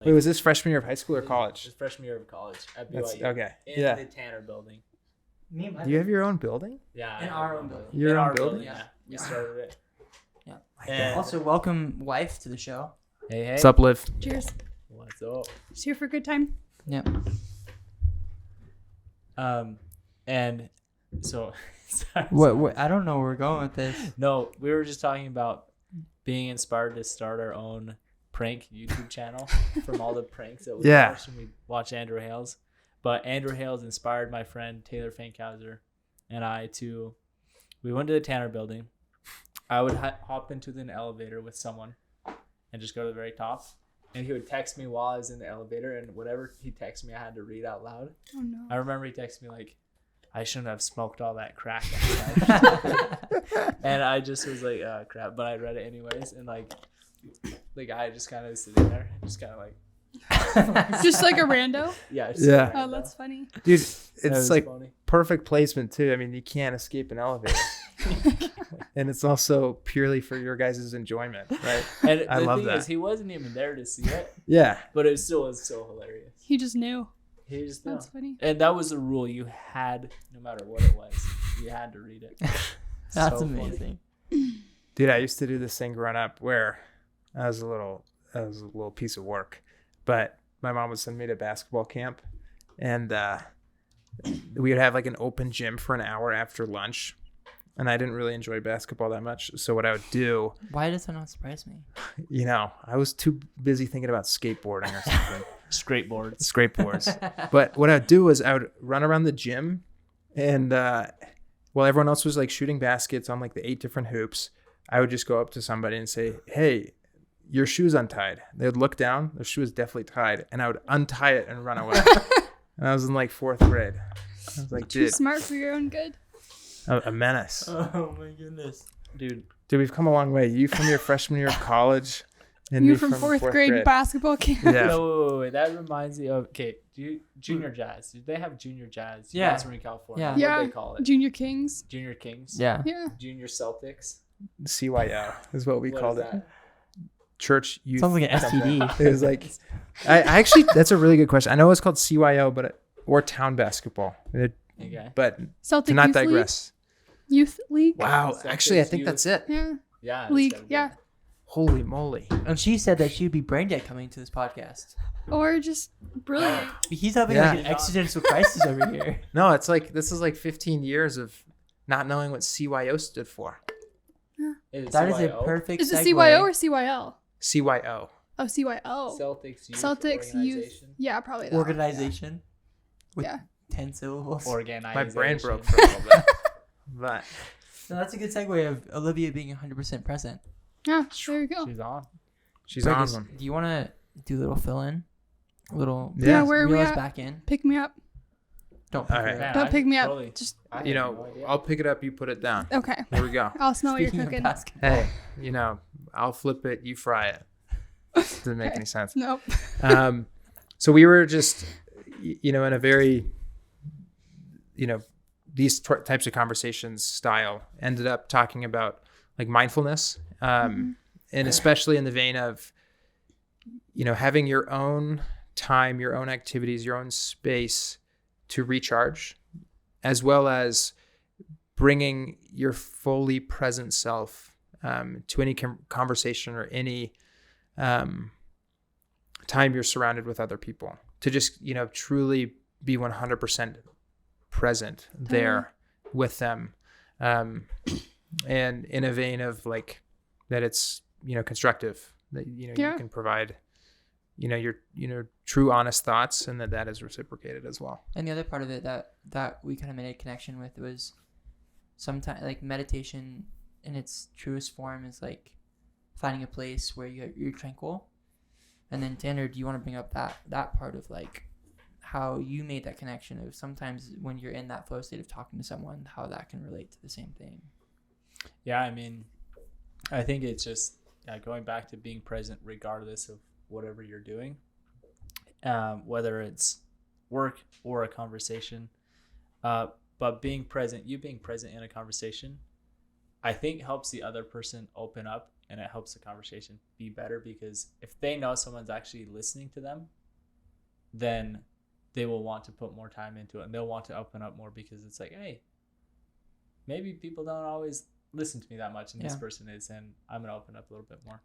Like, wait, was this freshman year of high school or college? It was freshman year of college at BYU. Okay. In the Tanner building. Do you have your own building? Yeah. In our own building. Your in own our building? Yeah. We started it. Yeah. And Also, welcome wife to the show. hey. What's up, Liv? Cheers. What's up? Just here for a good time. Yep. And so sorry. What? I don't know where we're going with this. No, we were just talking about being inspired to start our own prank YouTube channel from all the pranks that we watched when we watched Andrew Hales. But Andrew Hales inspired my friend Taylor Fankhauser and I to, we went to the Tanner building. I would hop into an elevator with someone and just go to the very top. And he would text me while I was in the elevator, and whatever he texted me, I had to read out loud. Oh no. I remember he texted me like, I shouldn't have smoked all that crack. And I just was like, crap. But I read it anyways. And like the guy just kind of sitting there, just kind of like. Just like a rando? Yeah. Yeah. Oh, that's funny. Dude, it's like funny. perfect placement too. I mean, you can't escape an elevator. And it's also purely for your guys' enjoyment, right? And I the love thing that. is, he wasn't even there to see it, Yeah. but it still was so hilarious. He just knew. He just knew. That's funny. And that was the rule. You had, no matter what it was, you had to read it. That's So amazing. Dude, I used to do this thing growing up where I was a little piece of work, but my mom would send me to basketball camp, and we would have like an open gym for an hour after lunch. And I didn't really enjoy basketball that much. So what I would do, Why does that not surprise me? I was too busy thinking about skateboarding or something. Skateboards. But what I'd do is I would run around the gym, and while everyone else was like shooting baskets on like the 8 different hoops, I would just go up to somebody and say, "Hey, your shoe's untied." They would look down, their shoe was definitely tied, and I would untie it and run away. And I was in like 4th grade. I was like, Too dude, smart for your own good. a menace. Oh my goodness. Dude, We've come a long way. You from your freshman year of college, and You me from fourth fourth grade basketball camp. Yeah. no, wait. That reminds me of, junior jazz. Did they have junior jazz? Yeah. That's in California. Yeah. What Yeah. do they call it? Junior Kings. Junior Kings? Yeah. Yeah. Junior Celtics? CYO is what we What called is it. that? Church youth. Sounds like an STD. It was like, I actually, that's a really good question. I know it's called CYO, or town basketball. Okay. But Celtic to not Youth digress. League. Youth League. Wow. Celtics Actually, I think youth. that's it. Yeah. Yeah. it's League. gotta be. Yeah. Holy moly. And she said that she'd be brain dead coming to this podcast. Or just brilliant. He's having Yeah. like an existential crisis over here. No, it's like, this is like 15 years of not knowing what CYO stood for. Is it That is a CYO? perfect Is it segue. CYO or CYL? CYO. Oh, CYO. Celtics Youth Celtics Youth. Organization? Yeah, probably that. Organization with Yeah. 10 syllables. Organization. My brain broke for a little bit. But So that's a good segue of Olivia being 100% present. Yeah, there you go. She's on. she's Greg, awesome. Do you want to do a little fill in? A little Yeah. Where are we reel us at? back in? Pick me up. Don't pick All right. her Man, up. Don't pick me up. totally- Just I had You no know, idea. I'll pick it up, you put it down. okay. Here we go. I'll smell what Speaking you're of cooking. basketball. Hey, I'll flip it, you fry it. Doesn't make Okay. any sense. Nope. So we were just, in a very, these types of conversations style ended up talking about like mindfulness, and especially in the vein of, having your own time, your own activities, your own space to recharge, as well as bringing your fully present self to any conversation or any time you're surrounded with other people, to just truly be 100% present there with them, and in a vein of like that it's constructive, that you can provide your true honest thoughts, and that is reciprocated as well. And the other part of it that we kind of made a connection with was sometimes like meditation in its truest form is like finding a place where you're tranquil. And then Tanner, do you want to bring up that part of like how you made that connection of sometimes when you're in that flow state of talking to someone, how that can relate to the same thing? Yeah, I mean, I think it's just going back to being present regardless of whatever you're doing, whether it's work or a conversation. But being present in a conversation, I think helps the other person open up and it helps the conversation be better, because if they know someone's actually listening to them, then they will want to put more time into it, and they'll want to open up more, because it's like, hey, maybe people don't always listen to me that much, and this person is, and I'm going to open up a little bit more.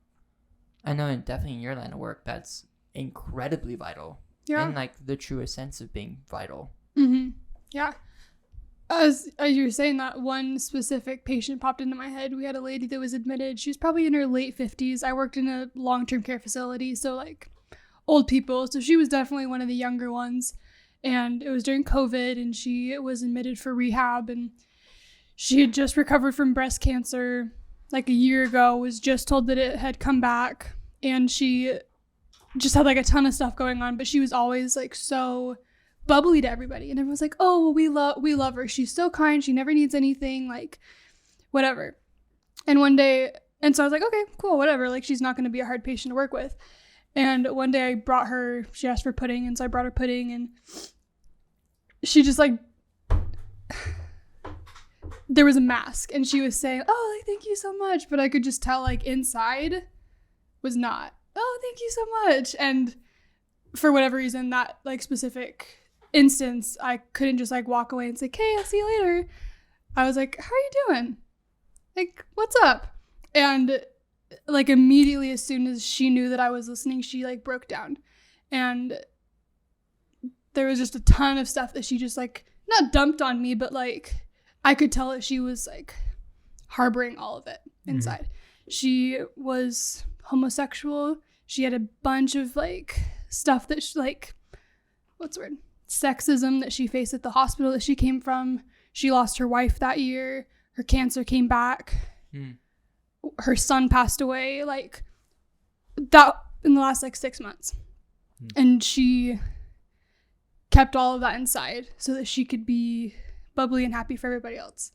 I know, definitely in your line of work, that's incredibly vital. Yeah. In like the truest sense of being vital. Mm-hmm. Yeah. As you were saying that, one specific patient popped into my head. We had a lady that was admitted. She was probably in her late 50s. I worked in a long-term care facility, so like old people. So she was definitely one of the younger ones. And it was during COVID, and she was admitted for rehab, and she had just recovered from breast cancer like a year ago, was just told that it had come back, and she just had like a ton of stuff going on, but she was always like so bubbly to everybody, and everyone's like, oh, well, we love her, she's so kind, she never needs anything, like whatever. And one day, and so I was like, okay, cool, whatever, like she's not going to be a hard patient to work with. And one day I brought her, she asked for pudding, and so I brought her pudding, and she just like, there was a mask, and she was saying, oh, like, thank you so much, but I could just tell like inside was not, oh, thank you so much. And for whatever reason, that like specific instance, I couldn't just like walk away and say, okay, I'll see you later. I was like, how are you doing? Like, what's up? And like immediately, as soon as she knew that I was listening, she like broke down. And there was just a ton of stuff that she just like, not dumped on me, but like I could tell that she was like harboring all of it inside. Mm-hmm. She was homosexual. She had a bunch of like stuff that she, like, what's the word? Sexism that she faced at the hospital that she came from. She lost her wife that year. Her cancer came back. Her son passed away like that in the last like 6 months. And she kept all of that inside so that she could be bubbly and happy for everybody else.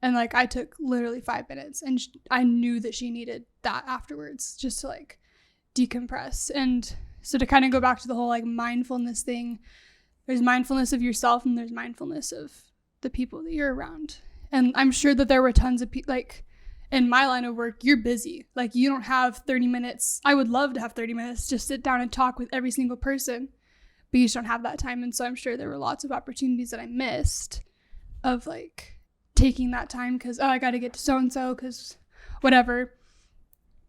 And like I took literally 5 minutes, and I knew that she needed that afterwards, just to like decompress. And so to kind of go back to the whole like mindfulness thing, there's mindfulness of yourself, and there's mindfulness of the people that you're around. And I'm sure that there were tons of people, like in my line of work, you're busy. Like you don't have 30 minutes. I would love to have 30 minutes, just sit down and talk with every single person, but you just don't have that time. And so I'm sure there were lots of opportunities that I missed of like taking that time because, oh, I got to get to so-and-so because whatever.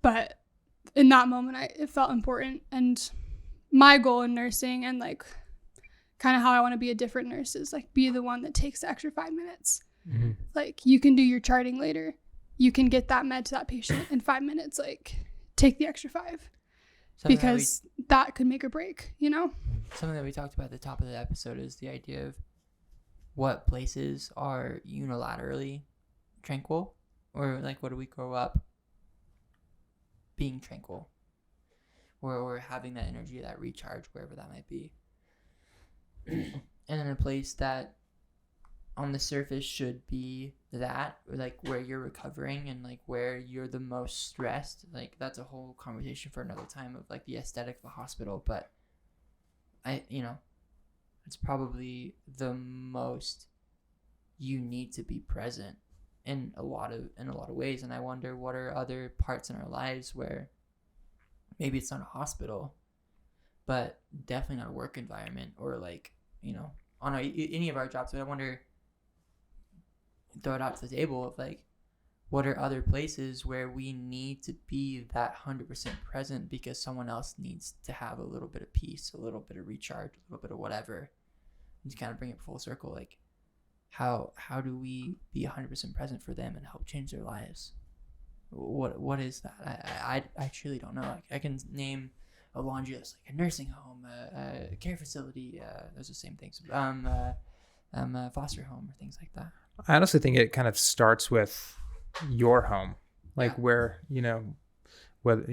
But in that moment, it felt important. And my goal in nursing, and like kind of how I want to be a different nurse, is like be the one that takes the extra 5 minutes. Mm-hmm. Like you can do your charting later. You can get that med to that patient in 5 minutes. Like take the extra 5 because that could make or break, you know? Something that we talked about at the top of the episode is the idea of what places are unilaterally tranquil, or like what do we grow up being tranquil, or having that energy, that recharge, wherever that might be. And in a place that on the surface should be that, or like where you're recovering and like where you're the most stressed, like that's a whole conversation for another time of like the aesthetic of the hospital. But it's probably the most you need to be present in a lot of ways. And I wonder, what are other parts in our lives where maybe it's not a hospital, but definitely not a work environment, or like, on any of our jobs. But I wonder, throw it out to the table of like, what are other places where we need to be that 100% present because someone else needs to have a little bit of peace, a little bit of recharge, a little bit of whatever, and to kind of bring it full circle. Like, how do we be 100% present for them and help change their lives? What is that? I truly don't know. Like, I can name a laundry list, like a nursing home, a care facility. Those are the same things. A foster home, or things like that. I honestly think it kind of starts with your home, like where, whether,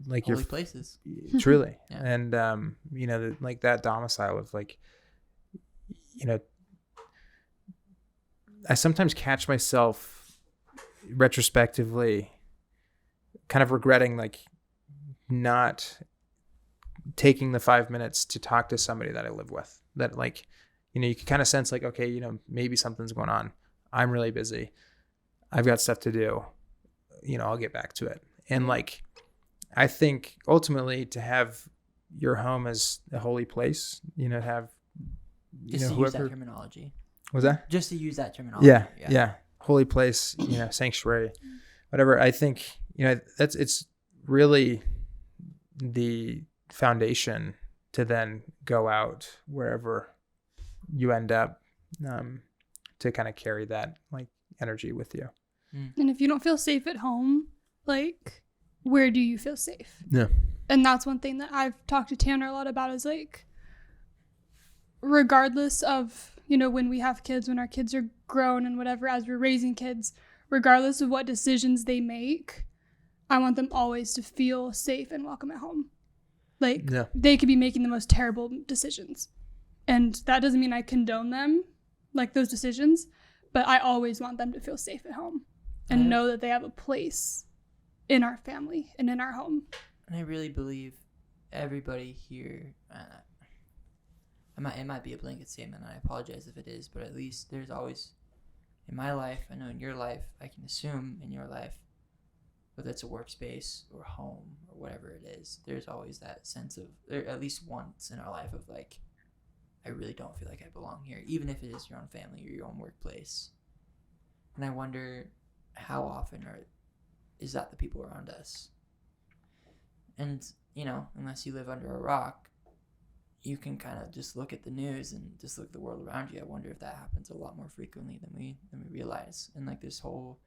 like holy places, truly. Yeah. And, like that domicile of like, I sometimes catch myself retrospectively kind of regretting like not taking the 5 minutes to talk to somebody that I live with, that like, you can kind of sense like, okay, maybe something's going on. I'm really busy. I've got stuff to do. I'll get back to it. And like, I think ultimately to have your home as a holy place, have, Just to use that terminology. Was that? Just to use that terminology. Yeah. Holy place, sanctuary, whatever. I think, it's really the foundation to then go out wherever you end up, to kind of carry that like energy with you. And if you don't feel safe at home, like, where do you feel safe? Yeah. And that's one thing that I've talked to Tanner a lot about is like, regardless of, when we have kids, when our kids are grown and whatever, as we're raising kids, regardless of what decisions they make, I want them always to feel safe and welcome at home. Like, they could be making the most terrible decisions. And that doesn't mean I condone them, like those decisions, but I always want them to feel safe at home and know that they have a place in our family and in our home. And I really believe everybody here, it might be a blanket statement, and I apologize if it is, but at least there's always, in my life, I know in your life, I can assume in your life, whether it's a workspace or home or whatever it is, there's always that sense of, or at least once in our life of like, I really don't feel like I belong here, even if it is your own family or your own workplace. And I wonder how often is that the people around us? And, unless you live under a rock, you can kind of just look at the news and just look at the world around you. I wonder if that happens a lot more frequently than we realize. And like this whole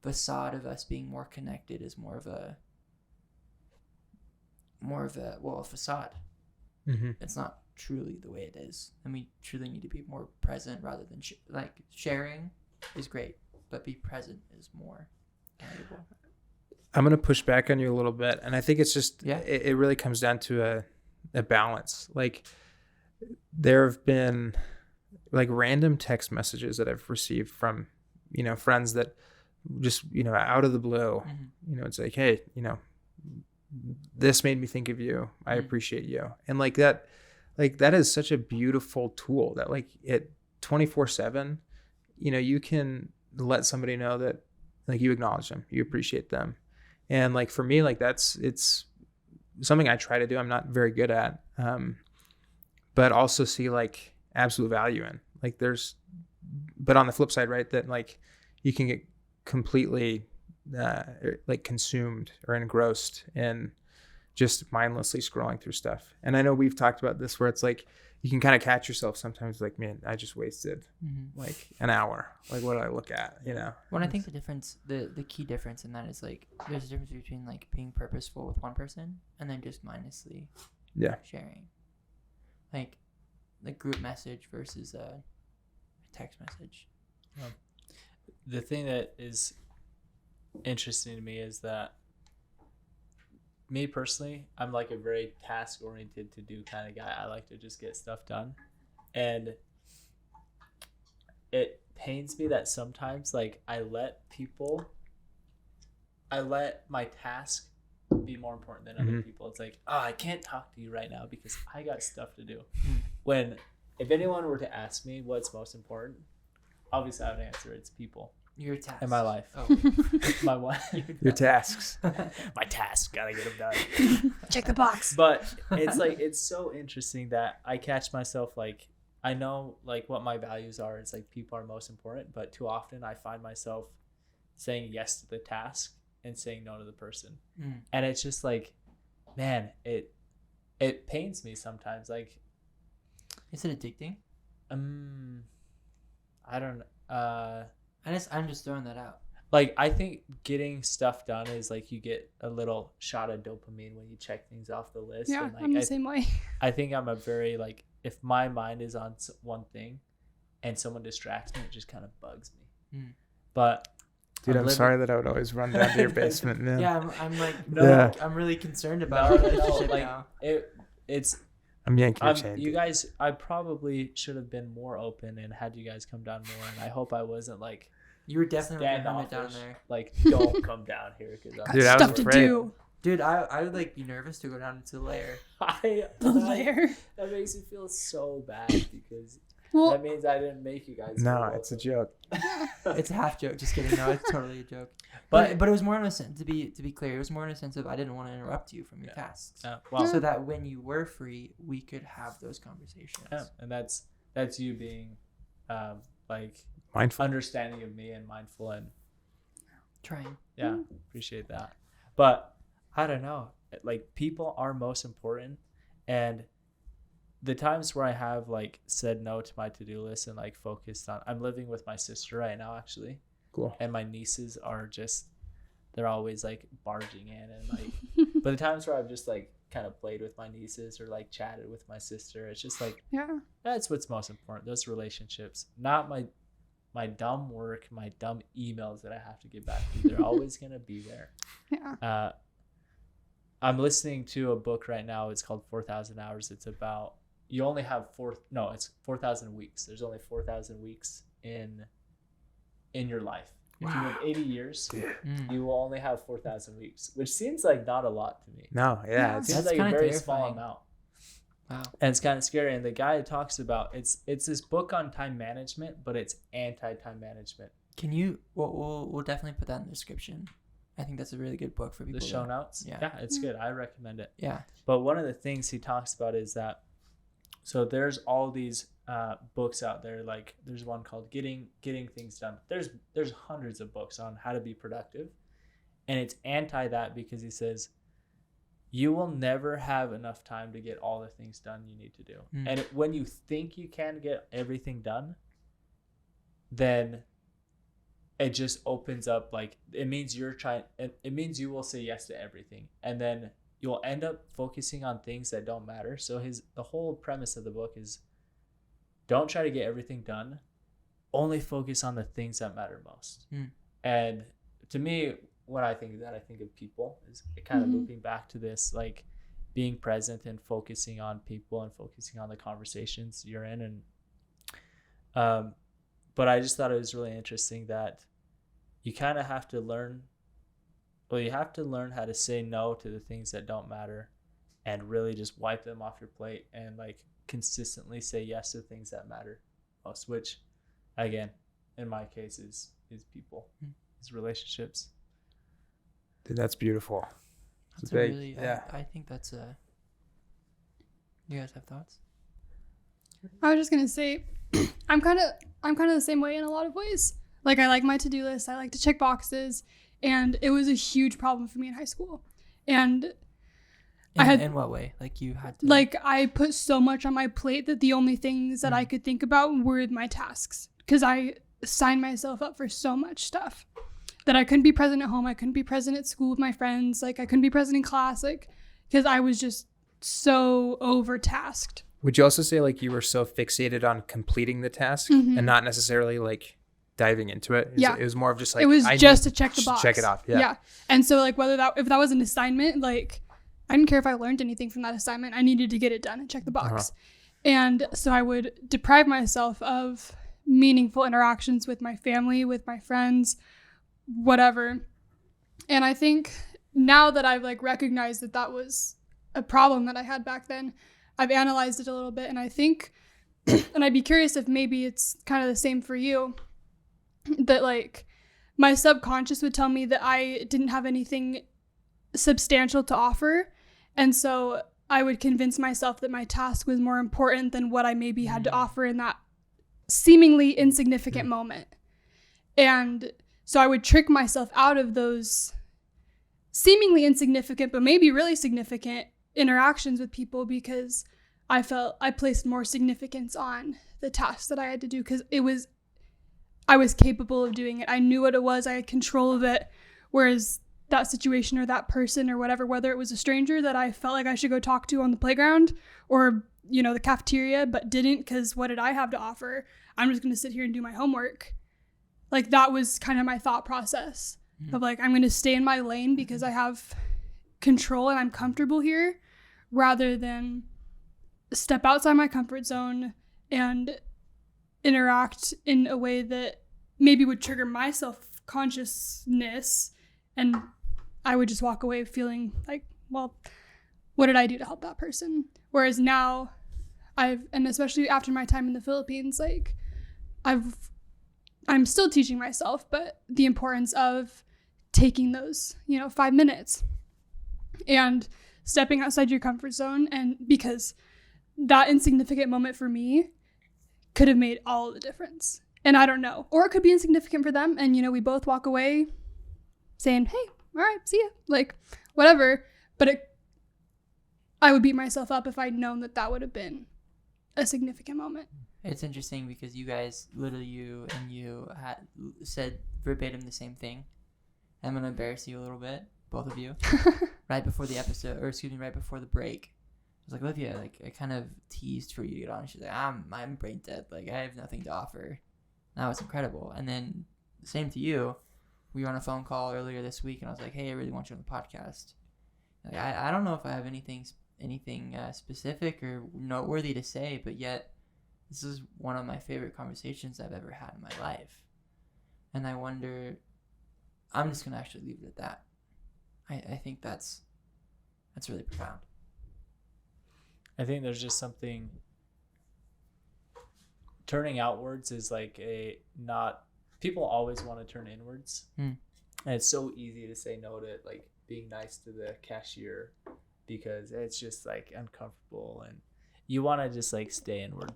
facade of us being more connected is more of a facade. Mm-hmm. It's not truly the way it is, and we truly need to be more present rather than sharing is great, but be present is more valuable. I'm going to push back on you a little bit, and I think it's just it really comes down to a balance. Like, there have been like random text messages that I've received from friends that just out of the blue, it's like, hey, this made me think of you, I appreciate you. And like that is such a beautiful tool that like it 24/7 you can let somebody know that like you acknowledge them, you appreciate them. And like for me, like it's something I try to do. I'm not very good at, but also see like absolute value in. Like but on the flip side, right, that like you can get completely like consumed or engrossed in just mindlessly scrolling through stuff. And I know we've talked about this where it's like you can kind of catch yourself sometimes like, man, I just wasted like an hour. Like, what did I look at? Well, I think the difference, the key difference in that is like there's a difference between like being purposeful with one person and then just mindlessly sharing. Like group message versus a text message. The thing that is interesting to me is that me personally, I'm like a very task oriented to do kind of guy. I like to just get stuff done, and it pains me that sometimes like I let my task be more important than other people. It's like, I can't talk to you right now because I got stuff to do. When if anyone were to ask me what's most important, obviously I would answer it's people. Your tasks. In my life. Oh. My wife. Your tasks. My tasks. Gotta get them done. Check the box. But it's like, it's so interesting that I catch myself like, I know like what my values are. It's like people are most important, but too often I find myself saying yes to the task and saying no to the person. And it's just like, man, it pains me sometimes. Like, is it addicting? I don't know. I'm just throwing that out. Like, I think getting stuff done is like you get a little shot of dopamine when you check things off the list. Yeah, and like, I'm the same way. I think I'm a very like, if my mind is on one thing and someone distracts me, it just kind of bugs me. But dude, I'm sorry that I would always run down to your basement, man. Yeah, I'm like, no, yeah. I'm really concerned about our relationship like, now. It's. I'm yanking your chain. You guys, I probably should have been more open and had you guys come down more. And I hope I wasn't like. You were definitely like a hermit down there. Like, don't come down here because dude, I was afraid. To do. Dude, I would like be nervous to go down into the lair. The lair. That makes me feel so bad because Well, that means I didn't make you guys. No, it's a joke. It's a half joke. Just kidding. No, it's totally a joke. But it was more in a sense, to be clear, it was more in a sense of I didn't want to interrupt you from your tasks. Well, so that when you were free, we could have those conversations. Yeah, and that's you being like Mindful. understanding of me and mindful and Trying. yeah, appreciate that. But I don't know, like people are most important, and the times where I have like said no to my to-do list and like focused on, I'm living with my sister right now actually. Cool. And my nieces are just, they're always like barging in and like, but the times where I've just like kind of played with my nieces or like chatted with my sister, it's just like, yeah, that's what's most important. Those relationships, not my dumb work, my dumb emails that I have to get back to. They're always going to be there. Yeah. I'm listening to a book right now. It's called 4,000 Hours. It's about, you only have it's 4,000 weeks. There's only 4,000 weeks in your life. If you live 80 years, you will only have 4,000 weeks, which seems like not a lot to me. No, yeah. It seems like a very small terrifying. amount. Wow. And it's kind of scary. And the guy talks about, it's this book on time management, but it's anti-time management. Can you? We'll definitely put that in the description. I think that's a really good book for people. The show notes. Yeah, it's good. I recommend it. Yeah. But one of the things he talks about is that, so there's all these books out there. Like there's one called Getting Things Done. There's hundreds of books on how to be productive, and it's anti that because he says you will never have enough time to get all the things done you need to do. And when you think you can get everything done, then it just opens up, like it means it means you will say yes to everything, and then you'll end up focusing on things that don't matter. So the whole premise of the book is don't try to get everything done, only focus on the things that matter most. And to me, when I think of that, I think of people, is kind of looping back to this, like being present and focusing on people and focusing on the conversations you're in. And but I just thought it was really interesting that you kind of have to learn how to say no to the things that don't matter and really just wipe them off your plate and like consistently say yes to things that matter most, which again, in my case is people, is relationships. Dude, that's beautiful. That's big, really, yeah. I think that's a. You guys have thoughts? I was just gonna say, I'm kind of the same way in a lot of ways. Like I like my to-do list. I like to check boxes, and it was a huge problem for me in high school. And In what way? Like you had to. Like I put so much on my plate that the only things that I could think about were my tasks, because I signed myself up for so much stuff that I couldn't be present at home. I couldn't be present at school with my friends. Like I couldn't be present in class, like because I was just so overtasked. Would you also say like you were so fixated on completing the task and not necessarily like diving into it? It was more of just like, it was just to check the box. Check it off. Yeah. And so like if that was an assignment, like I didn't care if I learned anything from that assignment. I needed to get it done and check the box. And so I would deprive myself of meaningful interactions with my family, with my friends, whatever. And I think now that I've like recognized that that was a problem that I had back then, I've analyzed it a little bit, and I think, and I'd be curious if maybe it's kind of the same for you, that like my subconscious would tell me that I didn't have anything substantial to offer. And so I would convince myself that my task was more important than what I maybe had to offer in that seemingly insignificant moment. And so I would trick myself out of those seemingly insignificant, but maybe really significant interactions with people, because I felt I placed more significance on the tasks that I had to do, because I was capable of doing it. I knew what it was. I had control of it. Whereas that situation or that person or whatever, whether it was a stranger that I felt like I should go talk to on the playground or, you know, the cafeteria, but didn't, because what did I have to offer? I'm just going to sit here and do my homework. Like that was kind of my thought process of like, I'm going to stay in my lane because I have control and I'm comfortable here, rather than step outside my comfort zone and interact in a way that maybe would trigger my self-consciousness, and I would just walk away feeling like, well, what did I do to help that person? Whereas now and especially after my time in the Philippines, like I'm still teaching myself, but the importance of taking those, 5 minutes and stepping outside your comfort zone. And because that insignificant moment for me could have made all the difference. And I don't know, or it could be insignificant for them. And, we both walk away saying, hey, all right, see ya, like whatever. But I would beat myself up if I'd known that would have been a significant moment. It's interesting because you guys, literally you had said verbatim the same thing. I'm going to embarrass you a little bit, both of you. Right before the episode, right before the break. I was like, Olivia, like, I kind of teased for you to get on. She's like, I'm brain dead. Like, I have nothing to offer. And that was incredible. And then, same to you. We were on a phone call earlier this week, and I was like, hey, I really want you on the podcast. Like, I don't know if I have anything specific or noteworthy to say, but yet this is one of my favorite conversations I've ever had in my life. And I wonder, I'm just going to actually leave it at that. I think that's really profound. I think there's just something, turning outwards is like people always want to turn inwards. And it's so easy to say no to like being nice to the cashier because it's just like uncomfortable and you want to just like stay inward.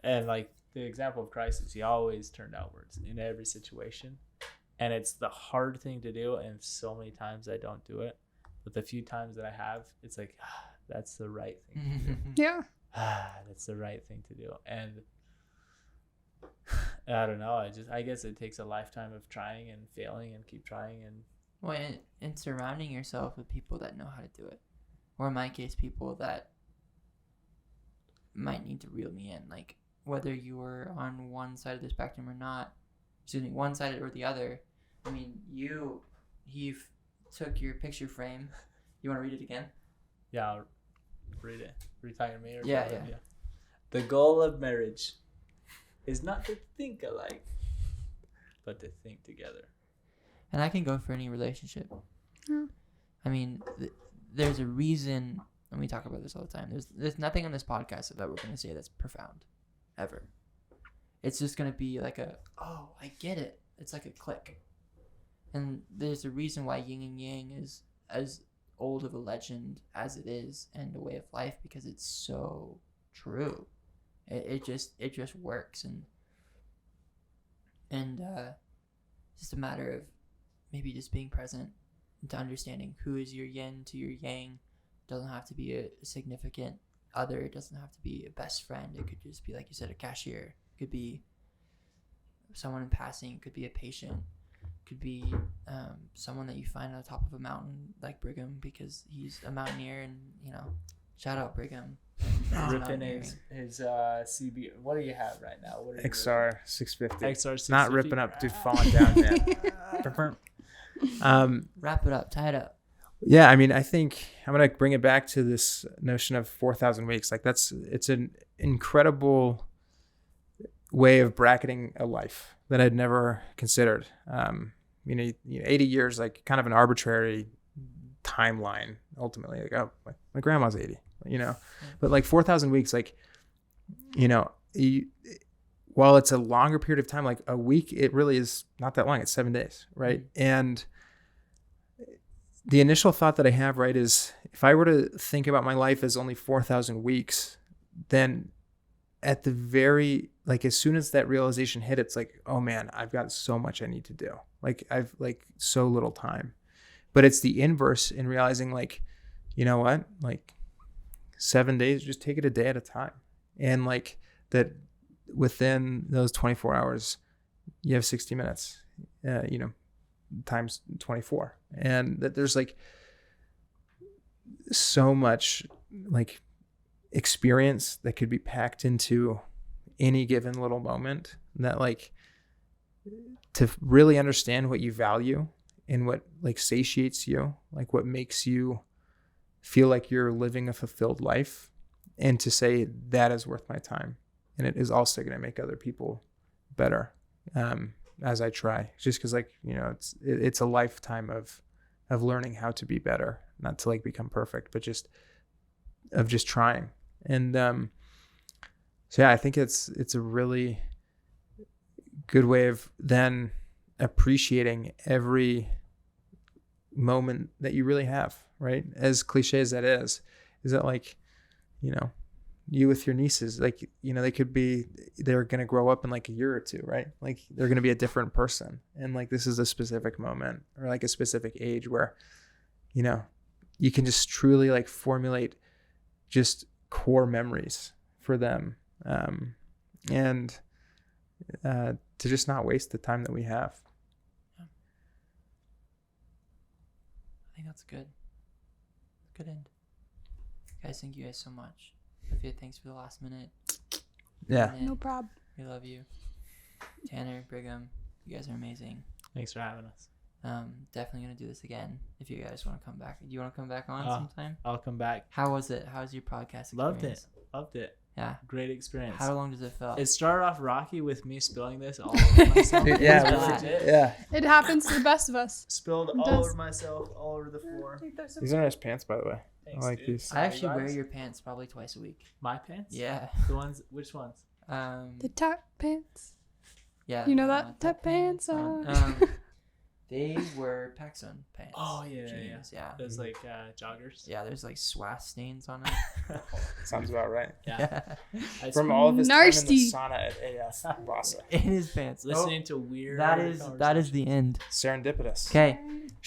And like the example of Christ is he always turned outwards in every situation. And it's the hard thing to do. And so many times I don't do it. But the few times that I have, it's like, that's the right thing to do. Yeah. That's the right thing to do. And I don't know. I guess it takes a lifetime of trying and failing and keep trying. And surrounding yourself with people that know how to do it. Or in my case, people that might need to reel me in. Like, whether you were on one side of the spectrum or not, one side or the other. I mean, he took your picture frame. You want to read it again? Yeah, I'll read it. Are you talking to me? Or yeah. The goal of marriage is not to think alike, but to think together. And I can go for any relationship. Yeah. I mean, there's a reason, and we talk about this all the time. There's nothing on this podcast that we're going to say that's profound, ever. It's just going to be like oh, I get it. It's like a click. And there's a reason why yin and yang is as old of a legend as it is and a way of life, because it's so true. It just works. And it's just a matter of maybe just being present to understanding who is your yin to your yang. It doesn't have to be a significant other. It doesn't have to be a best friend. It could just be, like you said, a cashier. It could be someone in passing. It could be a patient. It could be someone that you find on the top of a mountain, like Brigham, because he's a mountaineer. And shout out Brigham. Ripping his CB. What do you have right now? What are XR 650. XR 650. Not ripping up, dude, falling down, man. Wrap it up. Tie it up. Yeah, I mean, I think I'm gonna bring it back to this notion of 4,000 weeks. Like it's an incredible way of bracketing a life that I'd never considered. 80 years, like kind of an arbitrary timeline. Ultimately, like, oh, my grandma's 80. But like 4,000 weeks, like, while it's a longer period of time, like a week, it really is not that long. It's 7 days, right? Mm-hmm. And the initial thought that I have, right, is if I were to think about my life as only 4,000 weeks, then at the very, like, as soon as that realization hit, it's like, oh man, I've got so much I need to do. Like, I've like so little time. But it's the inverse in realizing, like, you know what, like 7 days, just take it a day at a time. And like that within those 24 hours, you have 60 minutes, times 24. And that there's like so much like experience that could be packed into any given little moment, that like to really understand what you value and what like satiates you, like what makes you feel like you're living a fulfilled life, and to say that is worth my time, and it is also going to make other people better as I try, just because like it's a lifetime of learning how to be better, not to like become perfect, but just trying. And So yeah, I think it's a really good way of then appreciating every moment that you really have, right? As cliche as that is that like, you know, you with your nieces, like, you know, they're going to grow up in like a year or two, right? Like they're going to be a different person. And like, this is a specific moment or like a specific age where, you know, you can just truly like formulate just core memories for them. And to just not waste the time that we have. I think that's good. Good end. Guys, thank you guys so much. Sophia, thanks for the last minute. Yeah. No problem. We love you. Tanner, Brigham, you guys are amazing. Thanks for having us. Definitely gonna do this again if you guys want to come back. Do you want to come back on sometime? I'll come back. How was it? How was your podcast experience? Loved it. Yeah. Great experience. How long does it feel? It started off rocky with me spilling this all over myself. Yeah. It happens to the best of us. Spilled It all does. over myself, all over the floor. These are nice pants, by the way. Thanks, I like dude. these. I actually wear your pants probably twice a week. My pants? Yeah. The ones? Which ones? The tap pants. Yeah. You know that tap pants are. They were PacSun pants. Oh yeah, Jeans, yeah. Those like joggers. Yeah, there's like swath stains on it. Sounds about right. Yeah. From all of his time in the Nasty. sauna at AF Vasa. In his pants. Listening to weird. That is the end. Serendipitous. Okay.